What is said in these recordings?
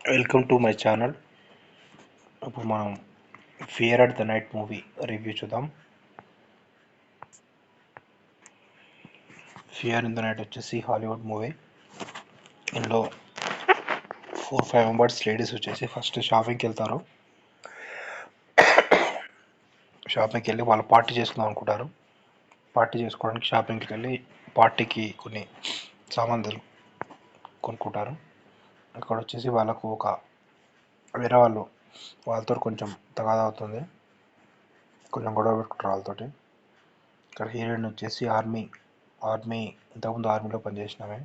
Welcome to my channel. ఇప్పుడు మనం fear at the night movie review చూద్దాం. Fear in the night వచ్చేసి Hollywood movie. ఇందులో 4-5 members ladies వచ్చేసి ఫస్ట్ షాపింగ్కి వెళ్తారు. షాపింగ్కి వెళ్ళి వాళ్ళు పార్టీ చేసుకుందాం అనుకుంటారు. పార్టీ చేసుకోవడానికి షాపింగ్కి వెళ్ళి పార్టీకి కొన్ని సామాన్లు కొనుక్కుంటారు. అక్కడ వచ్చేసి వాళ్ళకు ఒక వేరే వాళ్ళతో కొంచెం తగాదా అవుతుంది, కొంచెం గొడవ పెట్టుకుంటారు వాళ్ళతోటి. ఇక్కడ హీరోయిన్ వచ్చేసి ఆర్మీ ఇంతకుముందు ఆర్మీలో పనిచేసినామే.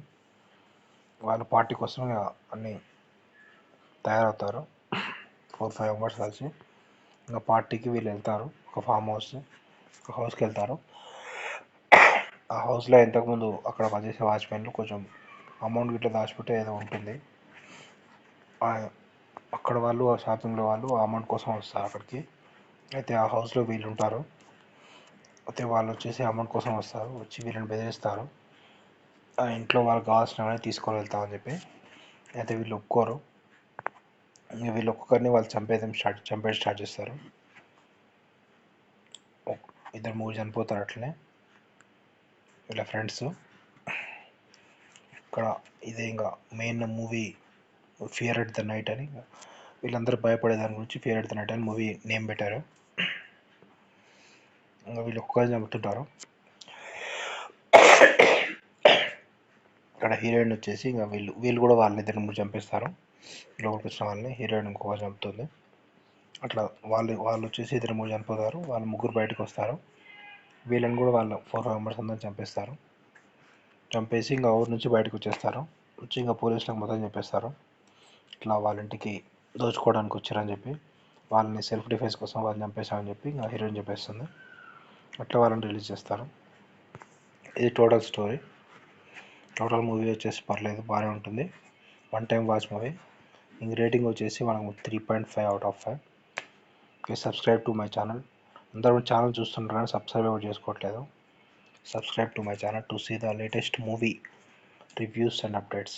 వాళ్ళు పార్టీ కోసం అన్నీ తయారవుతారు. 4-5 మెంబర్స్ కలిసి ఇంకా పార్టీకి వీళ్ళు వెళ్తారు. ఒక హౌస్కి వెళ్తారు. ఆ హౌస్లో ఇంతకుముందు అక్కడ పనిచేసే వాచ్మెన్లు కొంచెం అమౌంట్ గిట్లా దాచిపెట్టే ఏదో ఉంటుంది. అక్కడ వాళ్ళు ఆ షాపింగ్లో వాళ్ళు ఆ అమౌంట్ కోసం వస్తారు అక్కడికి. అయితే ఆ హౌస్లో వీళ్ళు ఉంటారు. అయితే వాళ్ళు వచ్చేసి అమౌంట్ కోసం వస్తారు, వచ్చి వీళ్ళని బెదిరిస్తారు. ఆ ఇంట్లో వాళ్ళకి కావాల్సినవన్నీ తీసుకొని వెళ్తామని చెప్పి. అయితే వీళ్ళు ఒప్పుకోరు. ఇంకా వీళ్ళు ఒక్కొక్కరిని వాళ్ళు చంపేయడం స్టార్ట్ చేస్తారు. 2-3 చనిపోతారు అట్లనే వీళ్ళ ఫ్రెండ్స్. ఇక్కడ ఇదే ఇంకా main movie fear at the night అని. వీళ్ళందరూ భయపడే దాని గురించి ఫియర్ అట్ ద నైట్ అని మూవీ నేమ్ పెట్టారు. ఇంకా వీళ్ళు ఒక్కొక్కరిని చంపుతుంటారు. ఇక్కడ హీరోయిన్ వచ్చేసి ఇంకా వీళ్ళు కూడా వాళ్ళని 2-3 చంపేస్తారు. లోపలికి వచ్చిన వాళ్ళని హీరోయిన్ ఇంకొకరు చంపుతుంది. అట్లా వాళ్ళు వచ్చేసి 2-3 చనిపోతారు. వాళ్ళు ముగ్గురు బయటకు వస్తారు. వీళ్ళని కూడా వాళ్ళ 4-5 మెంబర్స్ అందరిని చంపేస్తారు. చంపేసి ఇంకా ఊరి నుంచి బయటకు వచ్చేస్తారు. వచ్చి ఇంకా పోలీసులకు మొత్తం చెప్పేస్తారు, ఇట్లా వాళ్ళ ఇంటికి దోచుకోవడానికి వచ్చారని చెప్పి. వాళ్ళని సెల్ఫ్ డిఫెన్స్ కోసం వాళ్ళని చంపేశామని చెప్పి ఇంకా హీరోయిన్ చెప్పేస్తుంది. అట్లా వాళ్ళని రిలీజ్ చేస్తారు. ఇది టోటల్ స్టోరీ. టోటల్ మూవీ వచ్చేసి పర్లేదు, బాగానే ఉంటుంది. 1 టైం వాచ్ మూవీ. ఇంక రేటింగ్ వచ్చేసి మనకు 3.5/5. Okay, subscribe to my channel. అందరూ ఛానల్ చూస్తుంటారు కానీ సబ్స్క్రైబ్ ఎవరు చేసుకోవట్లేదు. Subscribe to my channel to see the latest movie reviews and updates.